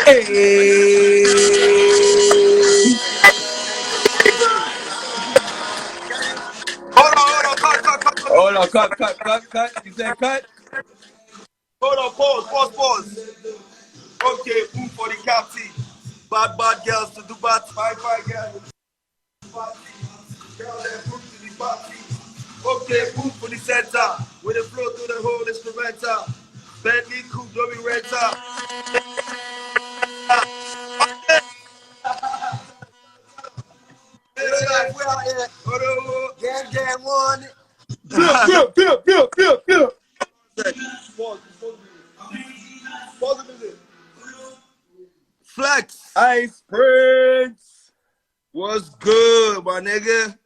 Hold on, cut. You said cut? Hold on, pause. Okay, boom for the captain. Bad girls to the bad, fine girls. Girl, then move to the party. Okay, move for the center. With the flow through the whole instrumental. Bentley coupe, don't be renter. We out here. Gang one. Bill. Pause the music. Flex. Ice Prince. What's good, my nigga?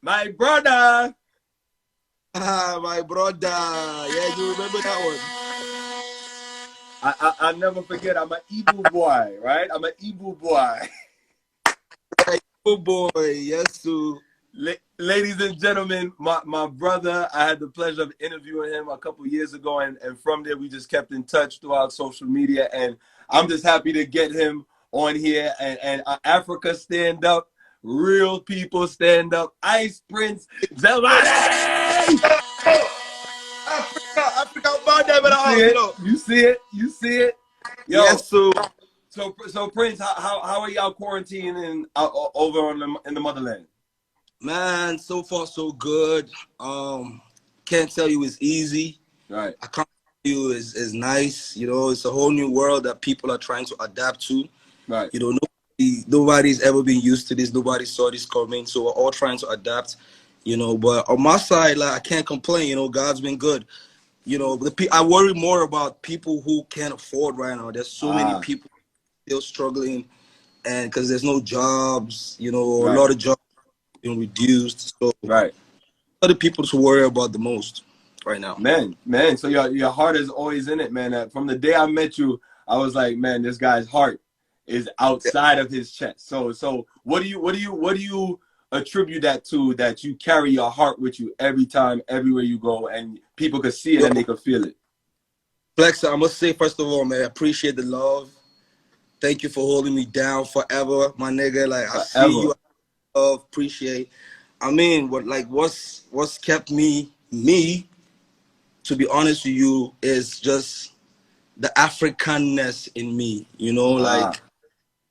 My brother. My brother. Yeah, you remember that one? I never forget. I'm an evil boy, right? I'm an evil boy. Evil boy, yes, sir. Ladies and gentlemen, my brother, I had the pleasure of interviewing him a couple years ago, and from there we just kept in touch throughout social media, and I'm just happy to get him on here. And Africa stand up, real people stand up. Ice Prince Zamani. Africa, you see it. Yo, yes, sir. So Prince, how are y'all quarantining over in the motherland? Man, so far so good. Can't tell you it's easy. Right. I can't tell you it's nice. You know, it's a whole new world that people are trying to adapt to. Right. You know, nobody's ever been used to this. Nobody saw this coming. So we're all trying to adapt. You know, but on my side, like, I can't complain. You know, God's been good. You know, I worry more about people who can't afford right now. There's so many people still struggling, and because there's no jobs. You know, a lot of jobs been reduced. So other people to worry about the most right now. Man. So your heart is always in it, man. From the day I met you, I was like, man, this guy's heart is outside of his chest. So what do you attribute that to, that you carry your heart with you every time, everywhere you go, and people could see it and they could feel it? Flexxa, I must say, first of all, man, I appreciate the love. Thank you for holding me down forever, my nigga. Like, I see you. I love, appreciate. I mean, what's kept me, to be honest with you, is just the Africanness in me. You know, like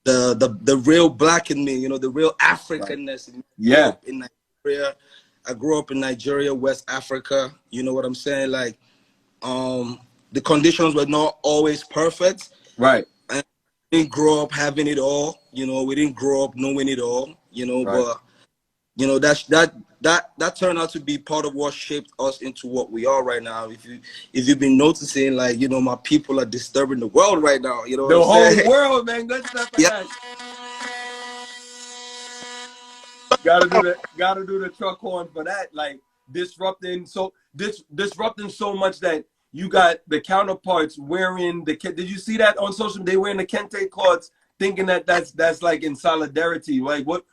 the real black in me. You know, the real Africanness in me. Yeah. In Nigeria, I grew up in Nigeria, West Africa. You know what I'm saying? Like, the conditions were not always perfect. Right. And we didn't grow up having it all. You know, we didn't grow up knowing it all. You know, but you know, that turned out to be part of what shaped us into what we are right now. If you've been noticing, like, you know, my people are disturbing the world right now. You know, the whole world, man. Good stuff for that. Gotta do the truck horn for that. Like, disrupting so much that you got the counterparts wearing the. Did you see that on social? They wearing the kente cloths, thinking that's like in solidarity. Like, what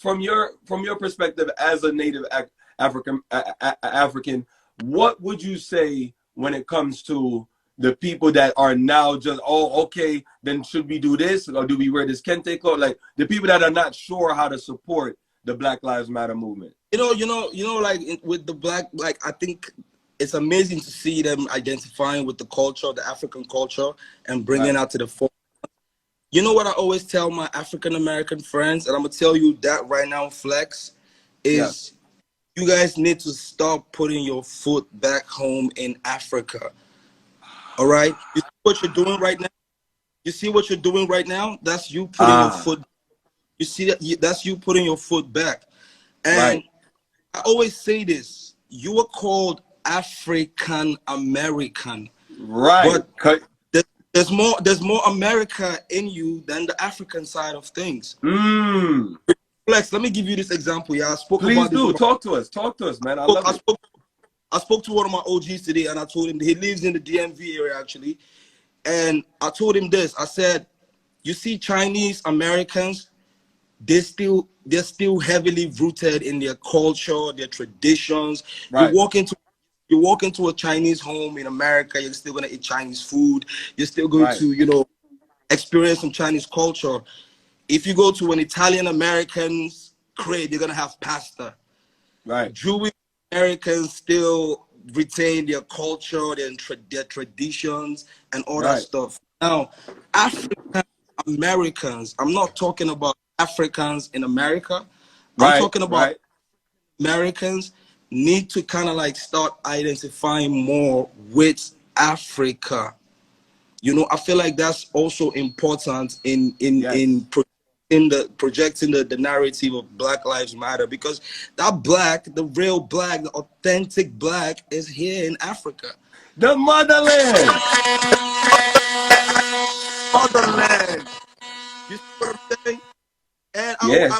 from your perspective as a native African, what would you say when it comes to the people that are now just, oh, okay, then should we do this, or do we wear this kente cloth? Like, the people that are not sure how to support the Black Lives Matter movement. You know, like, with the black, like, I think it's amazing to see them identifying with the culture, the African culture, and bringing out to the fore. You know what I always tell my African American friends, and I'm gonna tell you that right now, Flex, is you guys need to stop putting your foot back home in Africa. All right, you see what you're doing right now. You see what you're doing right now. That's you putting your foot. You see that? That's you putting your foot back. And I always say this: you are called African American, right? But there's more America in you than the African side of things. Flex, let me give you this example. Yeah, I spoke about this. Talk to us, man. I spoke to one of my OGs today, and I told him he lives in the DMV area actually, and I told him this. I said, you see, Chinese Americans, they're still heavily rooted in their culture, their traditions. You walk into you walk into a Chinese home in America, you're still gonna eat Chinese food. You're still going Right. to, experience some Chinese culture. If you go to an Italian American's crib, you're gonna have pasta. Right. Jewish Americans still retain their culture, their traditions, and all that Right. stuff. Now, African Americans, I'm not talking about Africans in America. I'm Right. talking about Right. Americans need to kind of like start identifying more with Africa. I feel like that's also important in Yes. projecting the narrative of Black Lives Matter, because that black, the real black, the authentic black is here in Africa. The motherland. Motherland. You see what I'm saying? And Yeah. I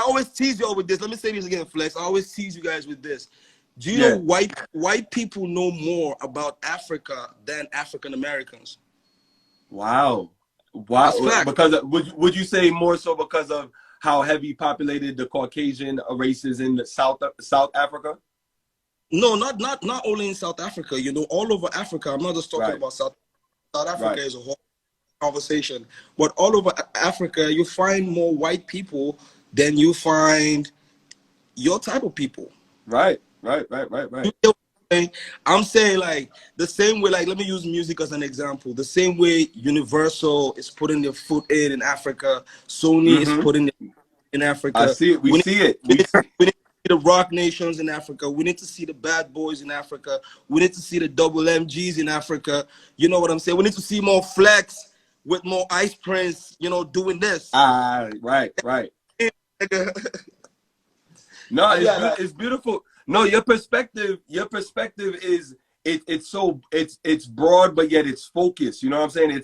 always tease y'all with this. Let me say this again, Flex. I always tease you guys with this. Do you know Yeah. white people know more about Africa than African Americans? Wow. That's Wow. fact. Because would you say more so because of how heavy populated the Caucasian races in the South Africa? No, not only in South Africa. All over Africa. I'm not just talking Right. about South Africa Right. as a whole conversation, but all over Africa, you find more white people than you find your type of people. Right. Right. Right. Right. Right. I'm saying like the same way, like let me use music as an example. The same way Universal is putting their foot in Africa, Sony is Mm-hmm. putting it in I Africa. see it. We We need, see it. we need, we need to see the rock nations in Africa. We need to see the bad boys in Africa. We need to see the double MGs in Africa. You know what I'm saying? We need to see more Flex with more Ice Prince, doing this. Right. Right. No, Yeah, like, it's beautiful. No, your perspective is it's broad, but yet it's focused. You know what I'm saying?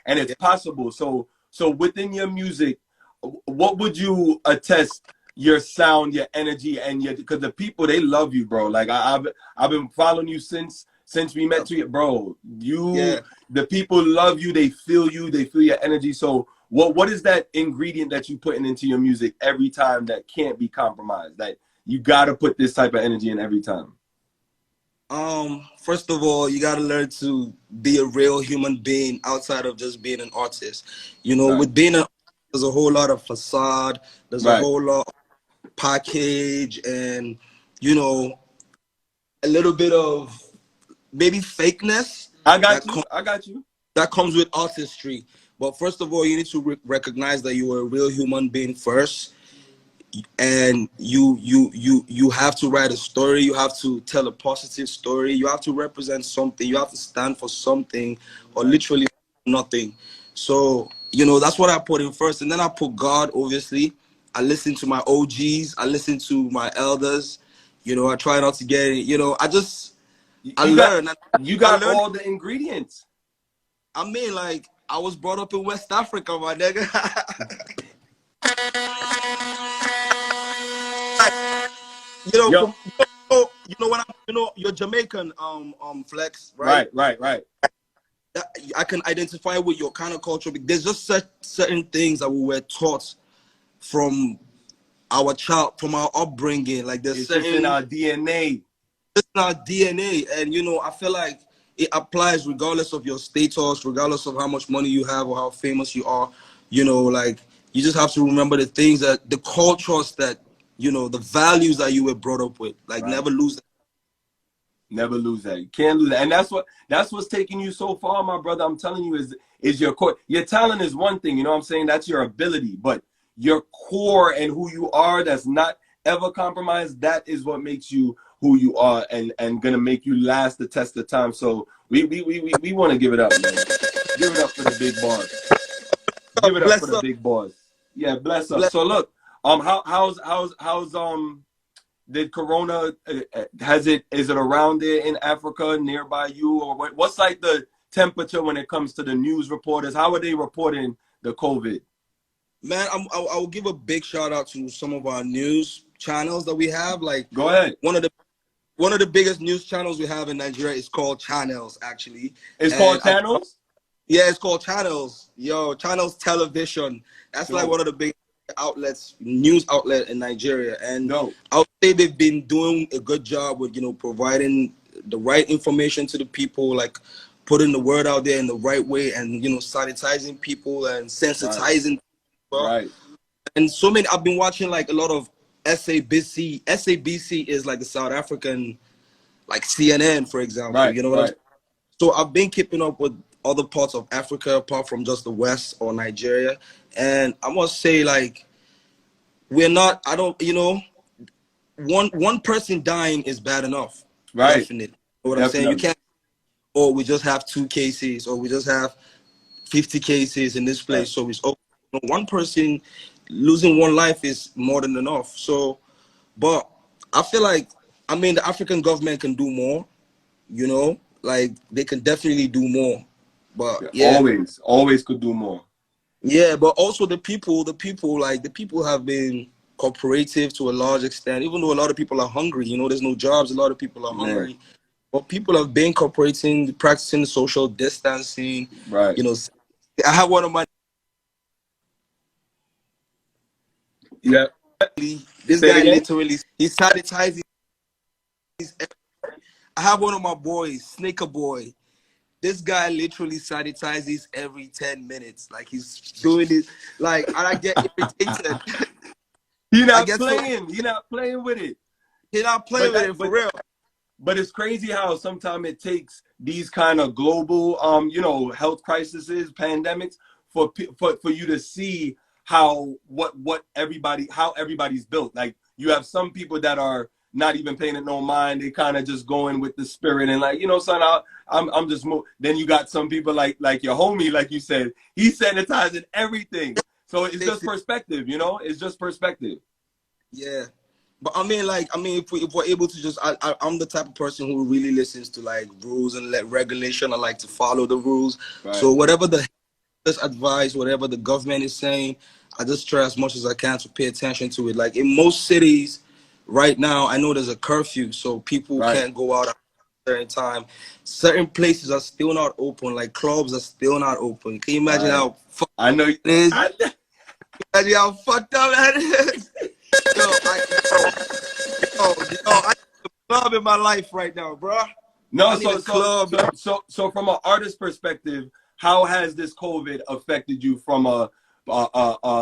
It's possible. So within your music, what would you attest your sound, your energy, and because the people, they love you, bro. Like I've been following you since we met you, bro. yeah. The people love you, they feel your energy. So what is that ingredient that you putting into your music every time that can't be compromised? That you gotta put this type of energy in every time. First of all, you gotta learn to be a real human being outside of just being an artist. Right. With being there's a whole lot of facade, there's a Right. whole lot of package, and a little bit of maybe fakeness I got you. I got you. that comes with artistry. But first of all, you need to recognize that you are a real human being first, and you have to write a story. You have to tell a positive story. You have to represent something. You have to stand for something, or literally nothing. So that's what I put in first, and then I put God. Obviously, I listen to my OGs. I listen to my elders. I try not to get it. I You got learn. you I got learned. all the ingredients. I mean, like, I was brought up in West Africa, my nigga. Yo. From when you're Jamaican, Flex, right? Right. Right. Right. I can identify with your kind of culture. There's just certain things that we were taught from from our upbringing. Like there's It's just in certain our DNA. it's in our DNA, and I feel like it applies regardless of your status, regardless of how much money you have or how famous you are. Like you just have to remember the things the cultures that the values that you were brought up with. Like Right. never lose that. Never lose that. You can't lose that. And that's what's taking you so far, my brother. I'm telling you, is your core. Your talent is one thing, you know what I'm saying? That's your ability. But your core and who you are, that's not ever compromised, that is what makes you who you are and gonna make you last the test of time. So we want to give it up, man. Give it up for the big boss. Give it up for Bless the up, big boss. Yeah, bless up. bless. So look, how's did Corona is it around there in Africa nearby you, or what's like the temperature when it comes to the news reporters? How are they reporting the COVID? Man, I will give a big shout out to some of our news channels that we have. Like Go ahead. one of the biggest news channels we have in Nigeria is called Channels, actually. It's And called Channels. yeah, it's called Channels. Yo, Channels Television. That's Dope. like one of the big news outlet in Nigeria. And No. I would say they've been doing a good job with, providing the right information to the people, like putting the word out there in the right way, and sanitizing people and Right. sensitizing people. Right. And so many, I've been watching like a lot of SABC is like the South African, like CNN, for example. Right. You know what I'm Right. saying? So I've been keeping up with other parts of Africa apart from just the West or Nigeria. And I must say, like, we're not, I don't, one person dying is bad enough. Right. Definitely. You know what I'm saying? You Definitely. can't, or we just have 2 cases, or we just have 50 cases in this Right. place. So it's one person losing one life is more than enough. So, but I feel like, I mean, the African government can do more, like they can definitely do more. But Yeah, yeah, always could do more. yeah, but also the people have been cooperative to a large extent, even though a lot of people are hungry, there's no jobs, a lot of people are Man. hungry. But people have been cooperating, practicing social distancing, Right. you know. I have one of my Yeah. this Say it guy again. literally he sanitizes. I have one of my boys, Snaker Boy. This guy literally sanitizes every 10 minutes. Like he's doing it. Like, and I get irritated. You're I not get so playing. You're not playing with it. He's not playing But with that it for real. but it's crazy how sometimes it takes these kind of global health crises, pandemics for you to see how how everybody's built. Like you have some people that are not even paying it no mind. They kind of just going with the spirit and like, son, I'm just then you got some people like your homie, like you said, he's sanitizing everything. So it's just perspective, it's just perspective. Yeah. But if we're able to I'm the type of person who really listens to like rules and regulation. I like to follow the rules. Right. So whatever the advice, whatever the government is saying, I just try as much as I can to pay attention to it. Like in most cities right now, I know there's a curfew, so people Right. can't go out at a certain time. Certain places are still not open, like clubs are still not open. Can you imagine Right. how fucked I know. it is? Imagine how fucked up that is. I need a club in my life right now, bro. No, I need a club. so from an artist perspective, how has this COVID affected you from a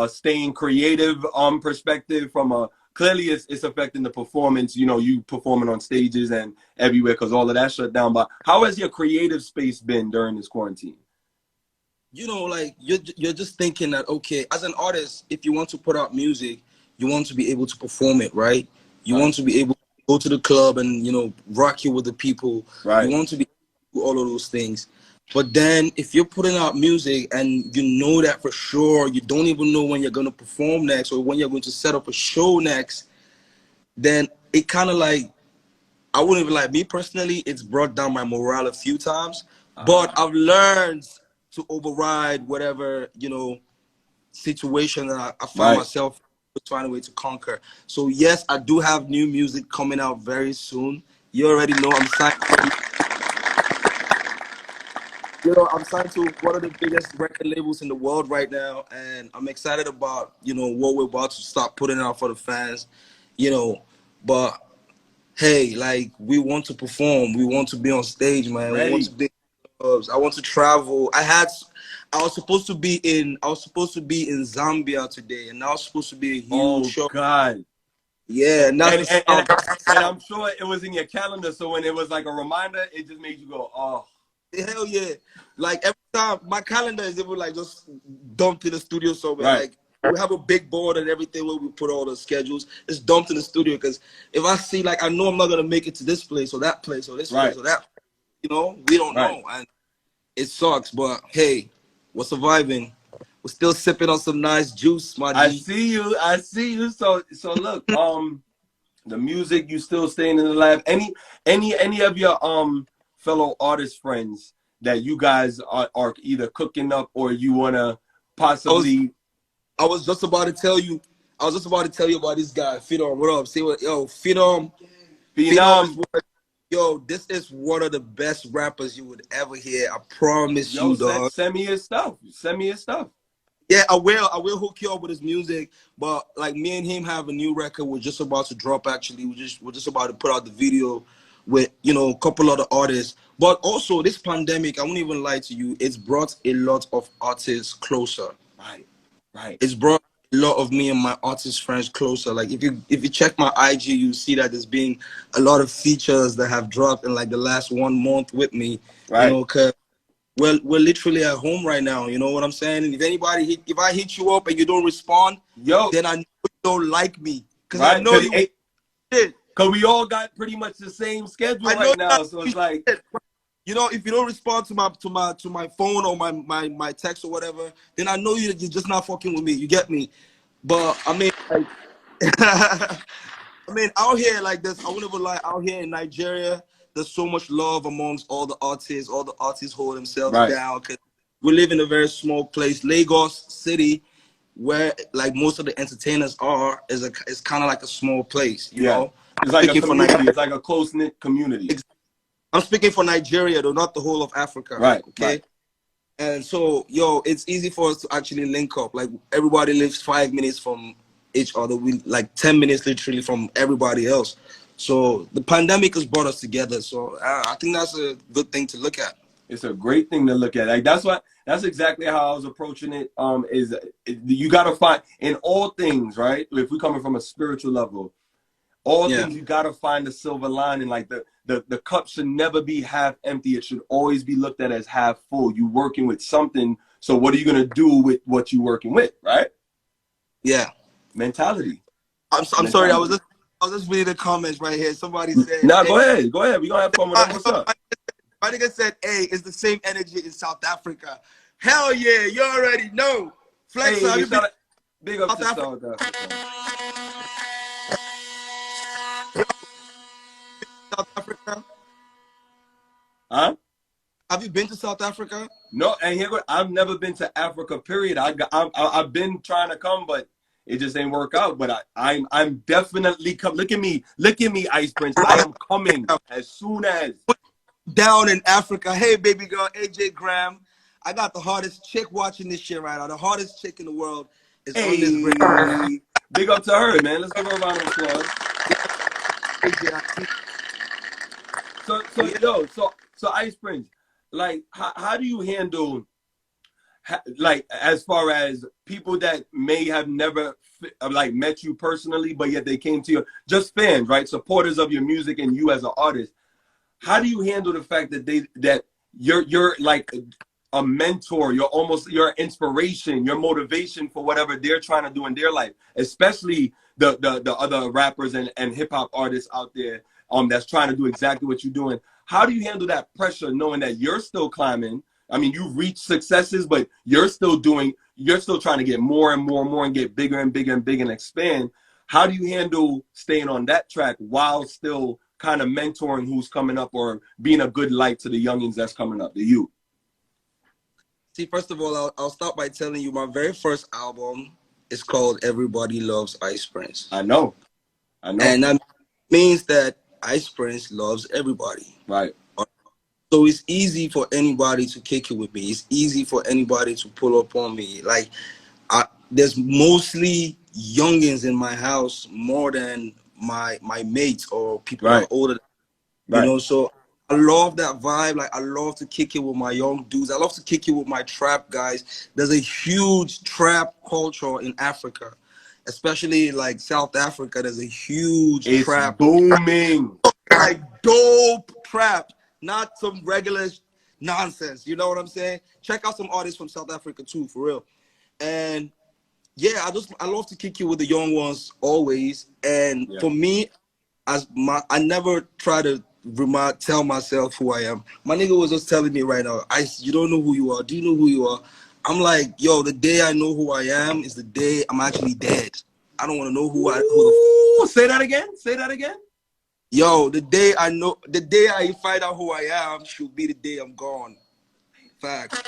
staying creative perspective? From a clearly it's affecting the performance. You performing on stages and everywhere because all of that shut down. But how has your creative space been during this quarantine? Like you're just thinking that, okay, as an artist, if you want to put out music, you want to be able to perform it, right? You Right. want to be able to go to the club and rock you with the people. You Right. want to be able to do all of those things. But then if you're putting out music and you know that for sure, you don't even know when you're going to perform next or when you're going to set up a show next, then it kind of like, I wouldn't even like, me personally, it's brought down my morale a few times, but I've learned to override whatever, situation that I find Right. myself trying a way to conquer. So yes, I do have new music coming out very soon. You already know I'm signed. I'm signed to one of the biggest record labels in the world right now, and I'm excited about what we're about to start putting out for the fans. But hey, like we want to perform, we want to be on stage, man. We want to Ready. be in clubs. I want to travel. I was supposed to be in Zambia today, and that was supposed to be a huge Oh show. God. Yeah, and that's And, the and sound. and and I'm sure it was in your calendar. So when it was like a reminder, it just made you go, oh. Hell yeah! Like every time, my calendar is even like just dumped in the studio somewhere. Right. Like we have a big board and everything where we put all the schedules. It's dumped in the studio because if I see, like, I know I'm not gonna make it to this place or that place or this Right. place or that, we don't Right. know, and it sucks. But hey, we're surviving. We're still sipping on some nice juice, my I G. see you. I see you. So look, the music, you still staying in the lab. Any of your fellow artist friends that you guys are either cooking up or you wanna possibly I was just about to tell you. I was just about to tell you about this guy, Phenom. What up? Say what? Yo, Phenom. Phenom is Phenom? this is one of the best rappers you would ever hear. I promise Yo, you, dog. send me his stuff. Send me his stuff. Yeah, I will. I will hook you up with his music. But like me and him have a new record. We're just about to drop. Actually, we're just about to put out the video with, you know, a couple other artists. But also this pandemic, I won't even lie to you, it's brought a lot of artists closer. Right. Right. It's brought a lot of me and my artist friends closer. Like if you check my IG, you see that there's been a lot of features that have dropped in like the last 1 month with me. Right. You know, cause we're literally at home right now. You know what I'm saying? And if I hit you up and you don't respond, then I know you don't like me, because I know you. Because we all got pretty much the same schedule right now, so it's like, you know, if you don't respond to my phone or my text or whatever, then I know you're just not fucking with me. You get me? But I mean, like, I mean, out here like this, I wouldn't even lie. Out here in Nigeria, there's so much love amongst all the artists. All the artists hold themselves down, because we live in a very small place. Lagos City, where like most of the entertainers are, is kind of like a small place. You know, it's like a community. It's like a close knit community. I'm speaking for Nigeria, though, not the whole of Africa. Right. Okay. Right. And so, yo, it's easy for us to actually link up. Like everybody lives 5 minutes from each other. We like 10 minutes literally from everybody else. So the pandemic has brought us together. So I think that's a good thing to look at. It's a great thing to look at. Like that's exactly how I was approaching it. You got to find in all things, right? If we're coming from a spiritual level, all things, you got to find the silver lining. Like the cup should never be half empty. It should always be looked at as half full. You working with something. So what are you going to do with what you're working with? Right. Yeah. Mentality. I'm sorry. I was just reading the comments right here. Somebody said, "Nah, go ahead. We're going to have fun with that. What's up?" My nigga said, "Hey, it's the same energy in South Africa." Hell yeah, you already know. Flexxa, hey, big up to South Africa. South Africa? Huh? Have you been to South Africa? No, and I've never been to Africa. Period. I've been trying to come, but it just ain't work out. But I'm definitely come. Look at me, Ice Prince. I am coming as soon as down in Africa. Hey, baby girl, AJ Graham. I got the hardest chick watching this shit right now. The hardest chick in the world is on this break. Big up to her, man. Let's give her a round of applause. So Ice Prince, like, how do you handle, like, as far as people that may have never like met you personally, but yet they came to you, just fans, right? Supporters of your music and you as an artist. How do you handle the fact that you're like a mentor, you're inspiration, your motivation for whatever they're trying to do in their life, especially the other rappers and hip hop artists out there that's trying to do exactly what you're doing? How do you handle that pressure, knowing that you're still climbing? I mean, you've reached successes, but you're still trying to get more and more and more and get bigger and bigger and bigger and expand. How do you handle staying on that track while still kind of mentoring who's coming up or being a good light to the youngins that's coming up, the youth? See, first of all, I'll start by telling you my very first album is called Everybody Loves Ice Prince. I know. And that means that Ice Prince loves everybody. Right. So it's easy for anybody to kick it with me. It's easy for anybody to pull up on me. Like, there's mostly youngins in my house more than my mates or people who are older. You know, so I love that vibe. Like, I love to kick it with my young dudes. I love to kick it with my trap guys. There's a huge trap culture in Africa, especially like South Africa. There's a huge trap. Booming. Like dope trap, not some regular nonsense. You know what I'm saying? Check out some artists from South Africa too, for real. And yeah, I love to kick it with the young ones always. And for me, I never try to tell myself who I am. My nigga was just telling me right now, you don't know who you are. Do you know who you are? I'm like, yo, the day I know who I am is the day I'm actually dead. I don't want to know who Say that again. Say that again. Yo, the day I find out who I am should be the day I'm gone. Facts.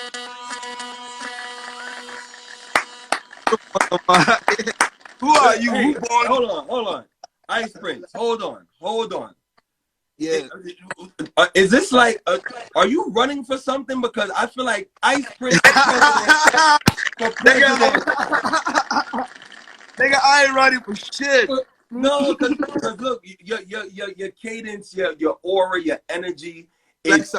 Who are you? Hey, Who born? Hold on. Ice Prince, hold on. Yeah. Is this like, are you running for something? Because I feel like Ice Prince for president. Nigga, I ain't running for shit. No, because look, your cadence, your aura, your energy, it's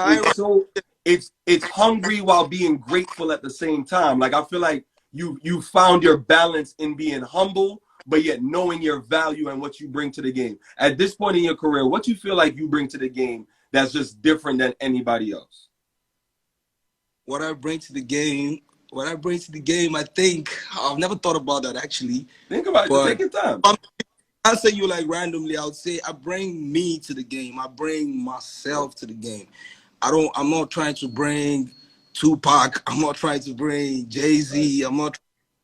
hungry while being grateful at the same time. Like I feel like you found your balance in being humble, but yet knowing your value and what you bring to the game. At this point in your career, what you feel like you bring to the game that's just different than anybody else? What I bring to the game, I think I've never thought about that actually. Think about it. Just take your time. I'll say you like randomly. I would say I bring me to the game. I bring myself to the game. I'm not trying to bring Tupac. I'm not trying to bring Jay-Z. I'm not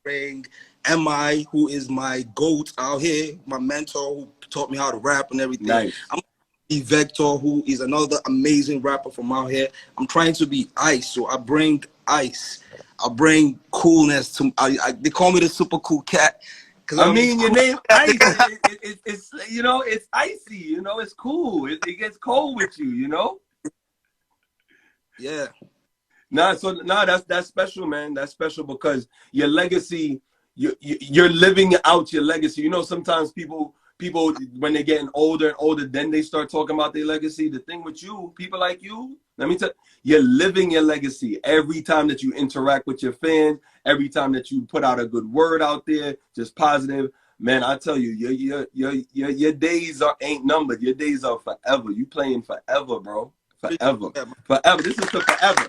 trying to bring MI, who is my GOAT out here, my mentor who taught me how to rap and everything. Nice. I'm be Vector, who is another amazing rapper from out here. I'm trying to be Ice, so I bring Ice. I bring coolness to. They call me the super cool cat. I mean, your name Ice. It's you know, it's icy. You know, it's cool. It gets cold with you. You know. Yeah. That's special, man. That's special because your legacy. You're living out your legacy. You know, sometimes people when they're getting older and older, then they start talking about their legacy. The thing with you, people like you, let me tell you, you're living your legacy every time that you interact with your fans, every time that you put out a good word out there, just positive. Man, I tell you, your days ain't numbered. Your days are forever. You playing forever, bro. Forever. Forever. This is to forever.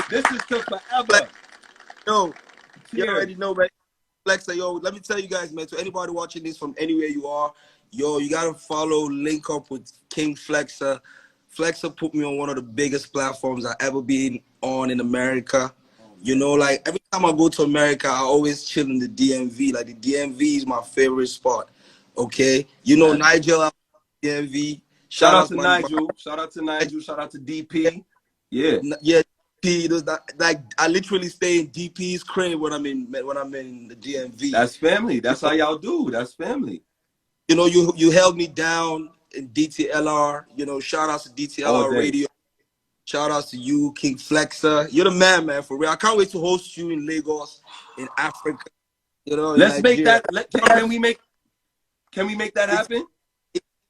This is to forever. Yo, you already know, right? Flexxa, yo, let me tell you guys, man, to anybody watching this from anywhere you are, yo, you gotta follow, link up with King Flexxa. Flexxa put me on one of the biggest platforms I've ever been on in America. You know, like every time I go to America, I always chill in the DMV. Like the DMV is my favorite spot. Okay, you know, Nigel, DMV. Shout out to Nigel. Shout out to Nigel. Shout out to DP. Yeah. Yeah. Like I literally stay in DP's crib when I'm in the DMV. That's family. That's how y'all do. That's family. You know, you held me down in DTLR. You know, shout outs to DTLR Radio. Shout outs to you, King Flexxa. You're the man, for real. I can't wait to host you in Lagos, in Africa. You know, let's make that. Can we make that happen?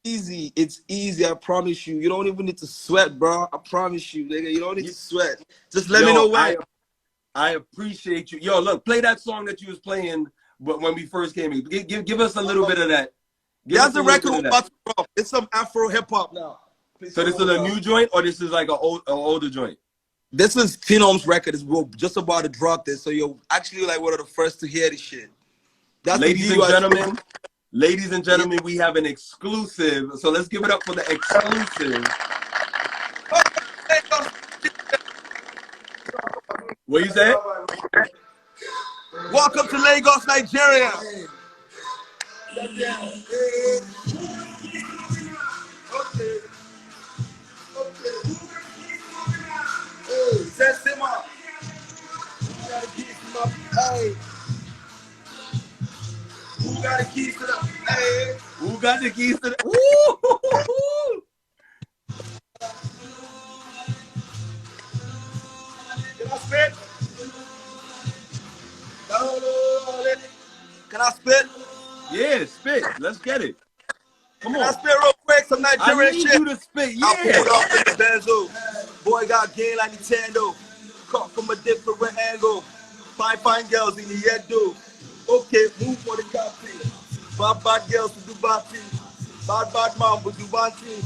Easy. It's easy. I promise you. You don't even need to sweat, bro. I promise you, nigga. You don't need to sweat. Just let me know when. I appreciate you. Yo, look, play that song that you was playing when we first came in. Give us a little bit of that. That's the record about to drop. It's some Afro hip hop now. So this is a new joint, or this is like an older joint? This is Phenom's record. We're just about to drop this, so you're actually like one of the first to hear this shit. That's Ladies and gentlemen, we have an exclusive. So let's give it up for the exclusive. What you say? Welcome to Lagos, Nigeria. Who got the keys to the? Hey. Who got the keys to the? Can I spit? Can I spit? Yeah, spit. Let's get it. Come on. Can I spit real quick? Some Nigerian shit. I need you to spit. Yeah. I pulled off in the Benzo. Boy got game like Nintendo. Caught from a different angle. Fine girls in the head, dude. Okay, move for the country. Bad girls to do bad things. Bad man will do bad things.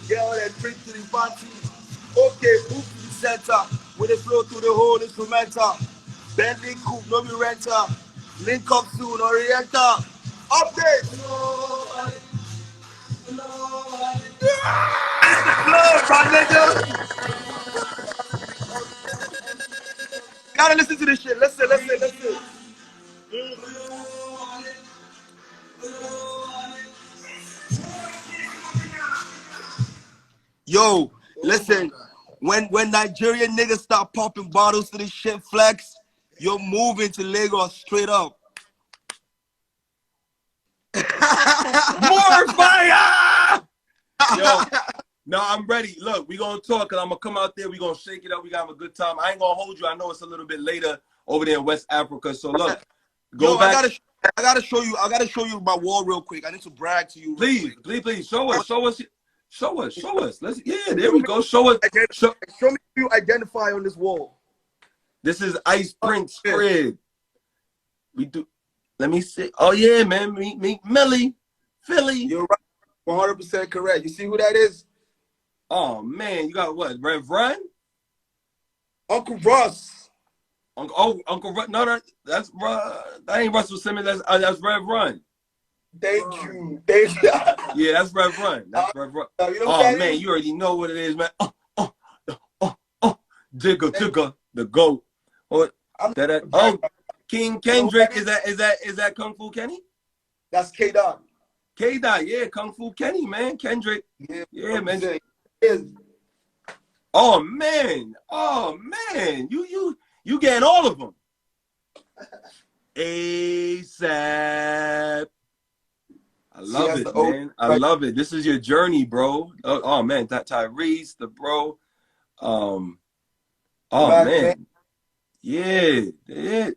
Girl that treat to the party. Okay, move to the center. With the flow to the whole instrumental. Bentley coupe, no be renter. Link up soon, Oriental. Update. Gotta listen to this shit. Listen. Yo, listen. When Nigerian niggas start popping bottles to this shit, Flex, you're moving to Lagos straight up. More fire! Yo, no, I'm ready. Look, we gonna talk, and I'm gonna come out there. We gonna shake it up. We gonna have a good time. I ain't gonna hold you. I know it's a little bit later over there in West Africa. So look, go back. I gotta show you. I gotta show you my wall real quick. I need to brag to you. Please, please, show us. Let's. Yeah, there we go. Show us. Show me who you identify on this wall. This is Ice Prince crib. We do. Let me see. Oh yeah, man. Meet Millie, Philly. You're right. 100% correct. You see who that is? Oh man, you got what? Rev Run? Uncle Russ. Uncle Run. No, that ain't Russell Simmons. That's Rev Run. Thank you. Thank you. Yeah, that's Rev Run. That's Rev Run. You know Oh man, you already know what it is, man. Jigga, the GOAT. King Kendrick, is that Kung Fu Kenny? That's K-Dot. K-Dot, yeah, Kung Fu Kenny, man. Kendrick. Yeah, man. Oh man. You getting all of them. ASAP. I love it, man. I love it. This is your journey, bro. Oh man, that Tyrese, the bro. Oh man. Yeah.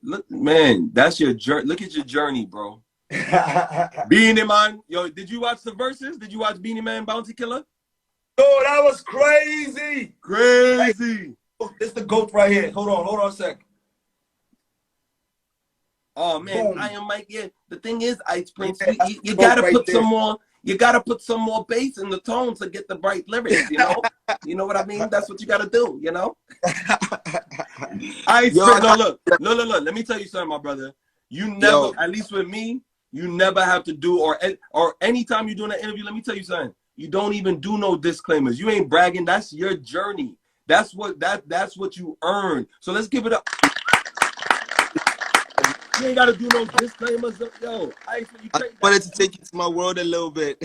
Look, man, that's your journey. Look at your journey, bro. Beanie Man, yo, did you watch the verses? Did you watch Beanie Man Bounty Killer? Oh, that was crazy. Crazy. Oh, it's the GOAT right here. Hold on a sec. Oh man, boom. I am Mike. Yeah, the thing is, Ice Prince, you gotta put some more. You gotta put some more bass in the tone to get the right lyrics. You know, you know what I mean. That's what you gotta do. You know. Ice Prince, no, look. Let me tell you something, my brother. You never, at least with me, you never have to do or anytime you're doing an interview. Let me tell you something. You don't even do no disclaimers. You ain't bragging. That's your journey. That's what you earn. So let's give it up. You ain't gotta do no disclaimers. Yo, I wanted to take you to my world a little bit.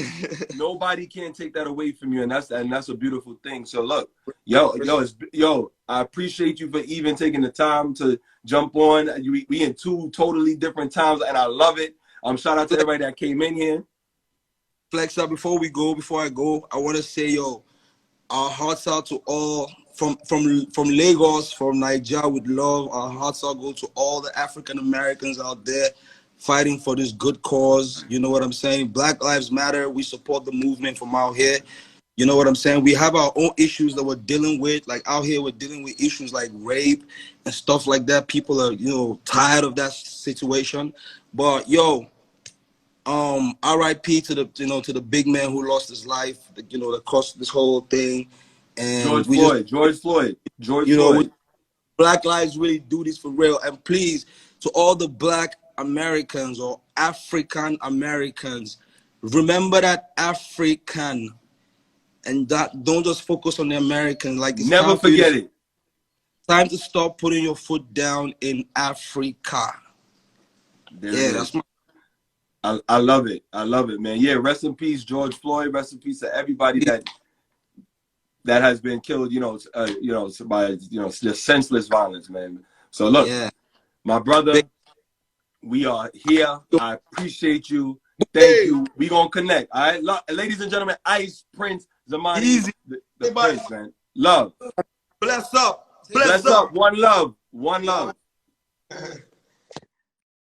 Nobody can take that away from you, and that's a beautiful thing. So look, yo, I appreciate you for even taking the time to jump on. We in two totally different times, and I love it. Shout out to everybody that came in here. Flexxa, before I go, I want to say, yo, our hearts out to all from Lagos, from Nigeria with love. Our hearts out go to all the African Americans out there fighting for this good cause. You know what I'm saying? Black Lives Matter. We support the movement from out here. You know what I'm saying? We have our own issues that we're dealing with. Like out here, we're dealing with issues like rape and stuff like that. People are, you know, tired of that situation. But yo, RIP to the big man who lost his life, you know, that caused this whole thing. And George Floyd. Black lives really do this for real. And please, to all the Black Americans or African Americans, remember that African, and that don't just focus on the Americans. Like, it's never forget it. Time to stop putting your foot down in Africa. That's my. I love it. I love it, man. Yeah, rest in peace, George Floyd. Rest in peace to everybody that has been killed, by just senseless violence, man. So look, my brother, we are here. I appreciate you. Thank you. We gonna connect. All right, ladies and gentlemen, Ice Prince Zamani, easy, the Prince, man. Love. Bless up. Bless up. One love.